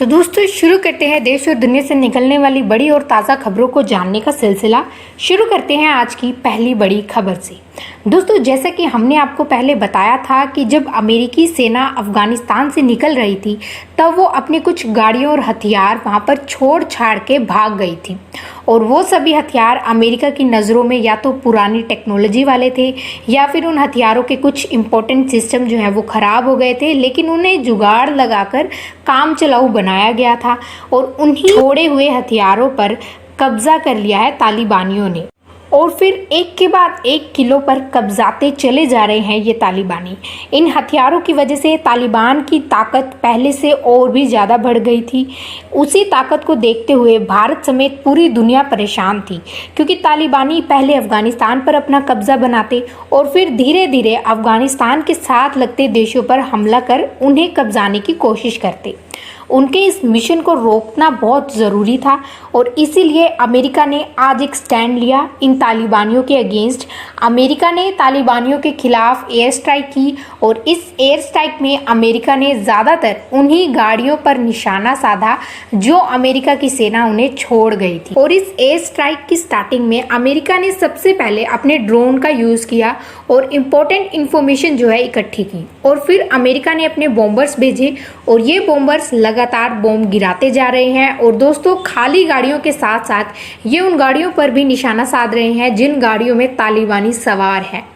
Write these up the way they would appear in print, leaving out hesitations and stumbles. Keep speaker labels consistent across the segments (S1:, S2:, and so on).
S1: तो दोस्तों शुरू करते हैं देश और दुनिया से निकलने वाली बड़ी और ताज़ा खबरों को जानने का सिलसिला। शुरू करते हैं आज की पहली बड़ी खबर से। दोस्तों जैसा कि हमने आपको पहले बताया था कि जब अमेरिकी सेना अफगानिस्तान से निकल रही थी तब वो अपने कुछ गाड़ियों और हथियार वहां पर छोड़ छाड़ के भाग गई थी और वो सभी हथियार अमेरिका की नज़रों में या तो पुरानी टेक्नोलॉजी वाले थे या फिर उन हथियारों के कुछ इंपॉर्टेंट सिस्टम जो है वो ख़राब हो गए थे, लेकिन उन्हें जुगाड़ लगाकर काम चलाऊ बनाया गया था और उन्हीं छोड़े हुए हथियारों पर कब्जा कर लिया है तालिबानियों ने और फिर एक के बाद एक किलो पर कब्जाते चले जा रहे हैं ये तालिबानी। इन हथियारों की वजह से तालिबान की ताकत पहले से और भी ज़्यादा बढ़ गई थी। उसी ताकत को देखते हुए भारत समेत पूरी दुनिया परेशान थी, क्योंकि तालिबानी पहले अफगानिस्तान पर अपना कब्जा बनाते और फिर धीरे धीरे अफगानिस्तान के साथ लगते देशों पर हमला कर उन्हें कब्जाने की कोशिश करते। उनके इस मिशन को रोकना बहुत ज़रूरी था और इसीलिए अमेरिका ने आज एक स्टैंड लिया इन तालिबानियों के अगेंस्ट। अमेरिका ने तालिबानियों के खिलाफ एयर स्ट्राइक की और इस एयर स्ट्राइक में अमेरिका ने ज़्यादातर उन्हीं गाड़ियों पर निशाना साधा जो अमेरिका की सेना उन्हें छोड़ गई थी। और इस एयर स्ट्राइक की स्टार्टिंग में अमेरिका ने सबसे पहले अपने ड्रोन का यूज़ किया और इम्पोर्टेंट इन्फॉर्मेशन जो है इकट्ठी की और फिर अमेरिका ने अपने बॉम्बर्स भेजे और ये बॉम्बर्स लगातार बॉम्ब गिराते जा रहे हैं। और दोस्तों खाली गाड़ियों के साथ साथ ये उन गाड़ियों पर भी निशाना साध रहे हैं जिन गाड़ियों में तालिबानी सवार हैं।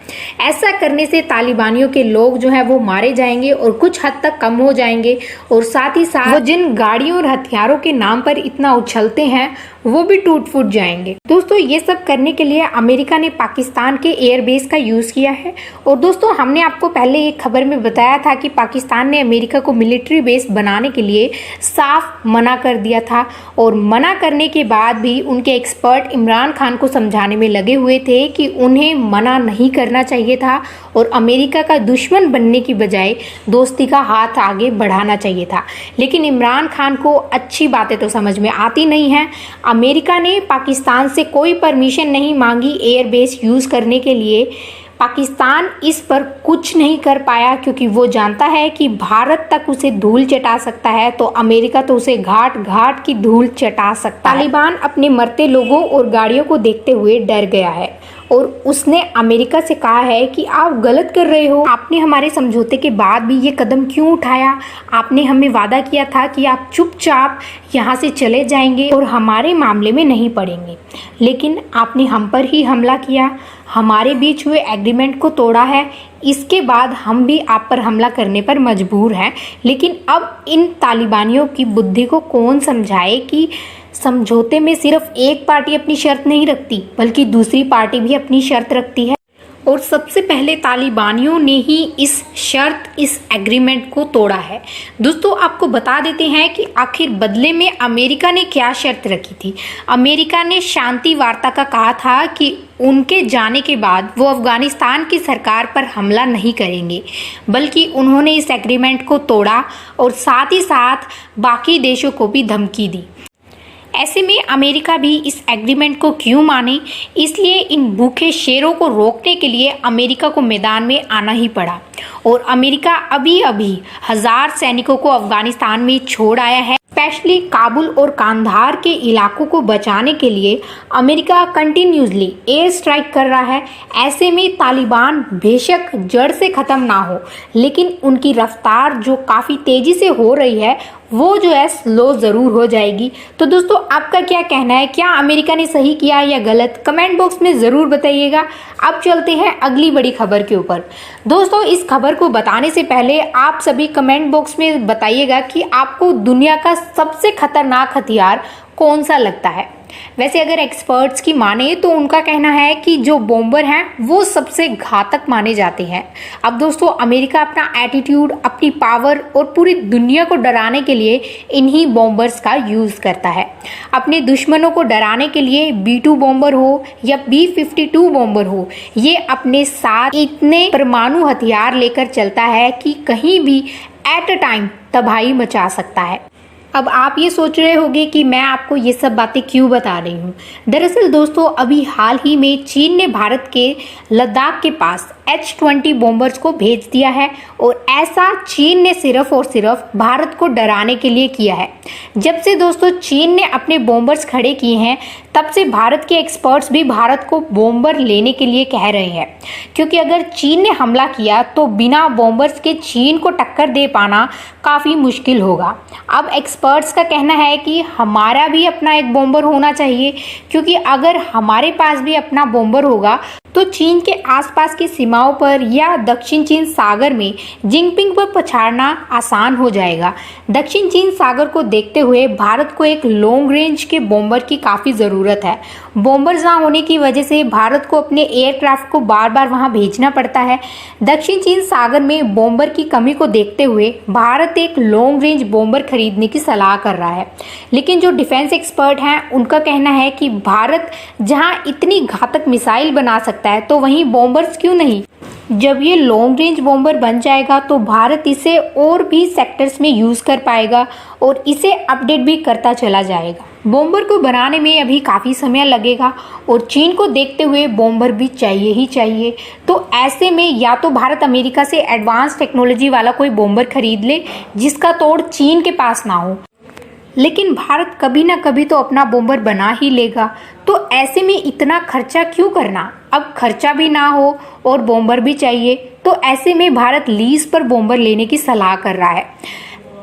S1: ऐसा करने से तालिबानियों के लोग जो हैं वो मारे जाएंगे और कुछ हद तक कम हो जाएंगे और साथ ही साथ वो जिन गाड़ियों और हथियारों के नाम पर इतना उछलते हैं वो भी टूट फूट जाएंगे। दोस्तों ये सब करने के लिए अमेरिका ने पाकिस्तान के एयरबेस का यूज़ किया है। और दोस्तों हमने आपको पहले एक खबर में बताया था कि पाकिस्तान ने अमेरिका को मिलिट्री बेस बनाने के लिए साफ मना कर दिया था और मना करने के बाद भी उनके एक्सपर्ट इमरान खान को समझाने में लगे हुए थे कि उन्हें मना नहीं करना चाहिए था और अमेरिका का दुश्मन बनने की बजाय दोस्ती का हाथ आगे बढ़ाना चाहिए था। लेकिन इमरान खान को अच्छी बातें तो समझ में आती नहीं हैं। अमेरिका ने पाकिस्तान से कोई परमिशन नहीं मांगी एयरबेस यूज़ करने के लिए। पाकिस्तान इस पर कुछ नहीं कर पाया क्योंकि वो जानता है कि भारत तक उसे धूल चटा सकता है तो अमेरिका तो उसे घाट घाट की धूल चटा सकता है। तालिबान अपने मरते लोगों और गाड़ियों को देखते हुए डर गया है और उसने अमेरिका से कहा है कि आप गलत कर रहे हो, आपने हमारे समझौते के बाद भी ये कदम क्यों उठाया? आपने हमें वादा किया था कि आप चुपचाप यहाँ से चले जाएंगे और हमारे मामले में नहीं पड़ेंगे, लेकिन आपने हम पर ही हमला किया, हमारे बीच हुए एग्रीमेंट को तोड़ा है। इसके बाद हम भी आप पर हमला करने पर मजबूर हैं। लेकिन अब इन तालिबानियों की बुद्धि को कौन समझाए कि समझौते में सिर्फ एक पार्टी अपनी शर्त नहीं रखती बल्कि दूसरी पार्टी भी अपनी शर्त रखती है। और सबसे पहले तालिबानियों ने ही इस शर्त, इस एग्रीमेंट को तोड़ा है। दोस्तों आपको बता देते हैं कि आखिर बदले में अमेरिका ने क्या शर्त रखी थी। अमेरिका ने शांति वार्ता का कहा था कि उनके जाने के बाद वो अफगानिस्तान की सरकार पर हमला नहीं करेंगे, बल्कि उन्होंने इस एग्रीमेंट को तोड़ा और साथ ही साथ बाकी देशों को भी धमकी दी। ऐसे में अमेरिका भी इस एग्रीमेंट को क्यों माने, इसलिए इन भूखे शेरों को रोकने के लिए अमेरिका को मैदान में आना ही पड़ा। और अमेरिका अभी 1000 सैनिकों को अफगानिस्तान में छोड़ आया है। स्पेशली काबुल और कांधार के इलाकों को बचाने के लिए अमेरिका कंटिन्यूसली एयर स्ट्राइक कर रहा है। ऐसे में तालिबान बेशक जड़ से ख़त्म ना हो, लेकिन उनकी रफ्तार जो काफ़ी तेज़ी से हो रही है वो जो है स्लो ज़रूर हो जाएगी। तो दोस्तों आपका क्या कहना है, क्या अमेरिका ने सही किया या गलत? कमेंट बॉक्स में ज़रूर बताइएगा। अब चलते हैं अगली बड़ी खबर के ऊपर। दोस्तों इस खबर को बताने से पहले आप सभी कमेंट बॉक्स में बताइएगा कि आपको दुनिया का सबसे खतरनाक हथियार कौन सा लगता है। वैसे अगर एक्सपर्ट्स की माने तो उनका कहना है कि जो बॉम्बर हैं वो सबसे घातक माने जाते हैं। अब दोस्तों अमेरिका अपना एटीट्यूड, अपनी पावर और पूरी दुनिया को डराने के लिए इन्हीं बॉम्बर्स का यूज़ करता है। अपने दुश्मनों को डराने के लिए B-2 बॉम्बर हो या B-52 बॉम्बर हो, ये अपने साथ इतने परमाणु हथियार लेकर चलता है कि कहीं भी एट अ टाइम तबाही मचा सकता है। अब आप ये सोच रहे होंगे कि मैं आपको ये सब बातें क्यों बता रही हूँ। दरअसल दोस्तों, अभी हाल ही में चीन ने भारत के लद्दाख के पास H-20 बॉम्बर्स को भेज दिया है और ऐसा चीन ने सिर्फ और सिर्फ भारत को डराने के लिए किया है। जब से दोस्तों चीन ने अपने बॉम्बर्स खड़े किए हैं, तब से भारत के एक्सपर्ट्स भी भारत को बॉम्बर लेने के लिए कह रहे हैं, क्योंकि अगर चीन ने हमला किया तो बिना बॉम्बर्स के चीन को टक्कर दे पाना काफ़ी मुश्किल होगा। अब एक्सपर्ट्स का कहना है कि हमारा भी अपना एक बॉम्बर होना चाहिए, क्योंकि अगर हमारे पास भी अपना बॉम्बर होगा तो चीन के आसपास की सीमाओं पर या दक्षिण चीन सागर में जिनपिंग पर पछाड़ना आसान हो जाएगा। दक्षिण चीन सागर को देखते हुए भारत को एक लॉन्ग रेंज के बॉम्बर की काफ़ी ज़रूरत है। बॉम्बर्स ना होने की वजह से भारत को अपने एयरक्राफ्ट को बार बार वहां भेजना पड़ता है। दक्षिण चीन सागर में बॉम्बर की कमी को देखते हुए भारत एक लॉन्ग रेंज बॉम्बर खरीदने की सलाह कर रहा है। लेकिन जो डिफेंस एक्सपर्ट हैं, उनका कहना है कि भारत जहां इतनी घातक मिसाइल बना सकता है, तो वहीं बॉम्बर्स क्यों नहीं। जब ये लॉन्ग रेंज बॉम्बर बन जाएगा तो भारत इसे और भी सेक्टर्स में यूज़ कर पाएगा और इसे अपडेट भी करता चला जाएगा। बॉम्बर को बनाने में अभी काफ़ी समय लगेगा और चीन को देखते हुए बॉम्बर भी चाहिए ही चाहिए। तो ऐसे में या तो भारत अमेरिका से एडवांस टेक्नोलॉजी वाला कोई बॉम्बर खरीद ले जिसका तोड़ चीन के पास ना हो, लेकिन भारत कभी ना कभी तो अपना बॉम्बर बना ही लेगा। तो ऐसे में इतना खर्चा क्यों करना। अब खर्चा भी ना हो और बॉम्बर भी चाहिए, तो ऐसे में भारत लीज पर बॉम्बर लेने की सलाह कर रहा है,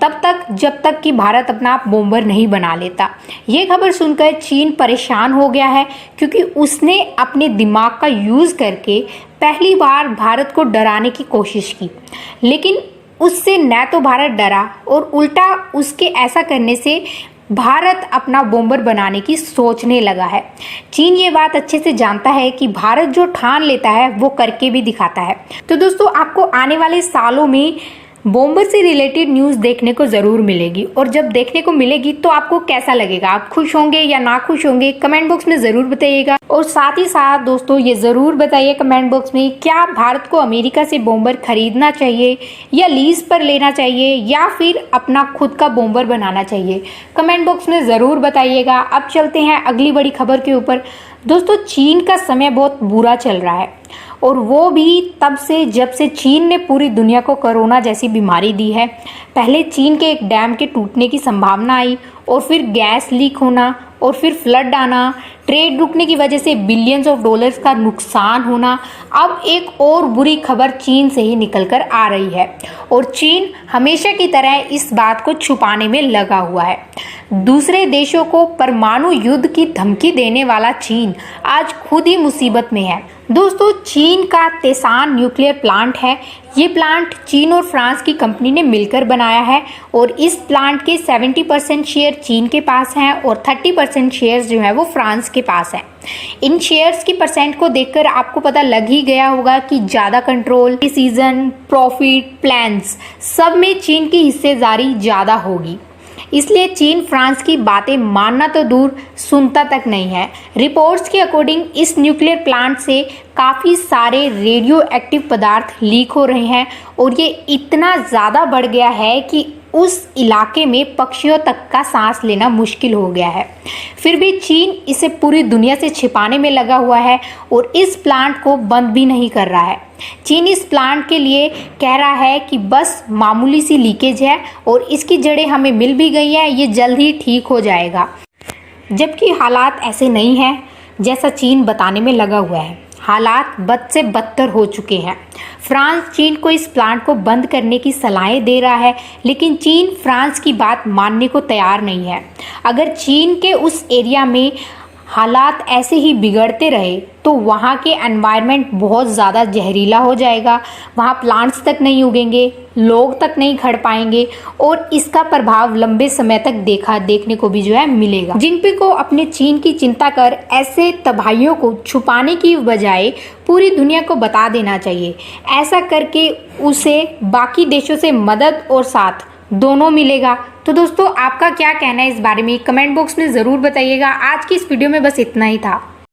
S1: तब तक जब तक कि भारत अपना बॉम्बर नहीं बना लेता। ये खबर सुनकर चीन परेशान हो गया है, क्योंकि उसने अपने दिमाग का यूज़ करके पहली बार भारत को डराने की कोशिश की, लेकिन उससे न तो भारत डरा और उल्टा उसके ऐसा करने से भारत अपना बॉम्बर बनाने की सोचने लगा है। चीन ये बात अच्छे से जानता है कि भारत जो ठान लेता है वो करके भी दिखाता है। तो दोस्तों, आपको आने वाले सालों में बॉम्बर से रिलेटेड न्यूज़ देखने को ज़रूर मिलेगी, और जब देखने को मिलेगी तो आपको कैसा लगेगा, आप खुश होंगे या ना खुश होंगे, कमेंट बॉक्स में ज़रूर बताइएगा। और साथ ही साथ दोस्तों, ये ज़रूर बताइए कमेंट बॉक्स में, क्या भारत को अमेरिका से बॉम्बर खरीदना चाहिए या लीज पर लेना चाहिए या फिर अपना खुद का बॉम्बर बनाना चाहिए। कमेंट बॉक्स में ज़रूर बताइएगा। अब चलते हैं अगली बड़ी खबर के ऊपर। दोस्तों, चीन का समय बहुत बुरा चल रहा है, और वो भी तब से जब से चीन ने पूरी दुनिया को कोरोना जैसी बीमारी दी है। पहले चीन के एक डैम के टूटने की संभावना आई, और फिर गैस लीक होना, और फिर फ्लड आना, ट्रेड रुकने की वजह से बिलियंस ऑफ डॉलर्स का नुकसान होना। अब एक और बुरी खबर चीन से ही निकलकर आ रही है, और चीन हमेशा की तरह इस बात को छुपाने में लगा हुआ है। दूसरे देशों को परमाणु युद्ध की धमकी देने वाला चीन आज खुद ही मुसीबत में है। दोस्तों, चीन का तेसान न्यूक्लियर प्लांट है। ये प्लांट चीन और फ्रांस की कंपनी ने मिलकर बनाया है, और इस प्लांट के 70% शेयर चीन के पास हैं और 30% शेयर्स जो है वो फ्रांस के पास हैं। इन शेयर्स की परसेंट को देखकर आपको पता लग ही गया होगा कि ज़्यादा कंट्रोल, डिसीजन, प्रॉफिट, प्लान्स सब में चीन की हिस्सेदारी ज़्यादा होगी। इसलिए चीन फ्रांस की बातें मानना तो दूर, सुनता तक नहीं है। रिपोर्ट्स के अकॉर्डिंग इस न्यूक्लियर प्लांट से काफ़ी सारे रेडियो एक्टिव पदार्थ लीक हो रहे हैं, और ये इतना ज़्यादा बढ़ गया है कि उस इलाके में पक्षियों तक का सांस लेना मुश्किल हो गया है। फिर भी चीन इसे पूरी दुनिया से छिपाने में लगा हुआ है और इस प्लांट को बंद भी नहीं कर रहा है। चीन इस प्लांट के लिए कह रहा है कि बस मामूली सी लीकेज है और इसकी जड़ें हमें मिल भी गई हैं, ये जल्द ही ठीक हो जाएगा। जबकि हालात ऐसे नहीं हैं जैसा चीन बताने में लगा हुआ है। हालात बद से बदतर हो चुके हैं। फ्रांस चीन को इस प्लांट को बंद करने की सलाहें दे रहा है, लेकिन चीन फ्रांस की बात मानने को तैयार नहीं है। अगर चीन के उस एरिया में हालात ऐसे ही बिगड़ते रहे तो वहाँ के एनवायरनमेंट बहुत ज़्यादा जहरीला हो जाएगा। वहाँ प्लांट्स तक नहीं उगेंगे, लोग तक नहीं खड़ पाएंगे, और इसका प्रभाव लंबे समय तक देखने को भी जो है मिलेगा। जिनपिंग को अपने चीन की चिंता कर ऐसे तबाहियों को छुपाने की बजाय पूरी दुनिया को बता देना चाहिए। ऐसा करके उसे बाकी देशों से मदद और साथ दोनों मिलेगा। तो दोस्तों, आपका क्या कहना है इस बारे में, कमेंट बॉक्स में ज़रूर बताइएगा। आज की इस वीडियो में बस इतना ही था।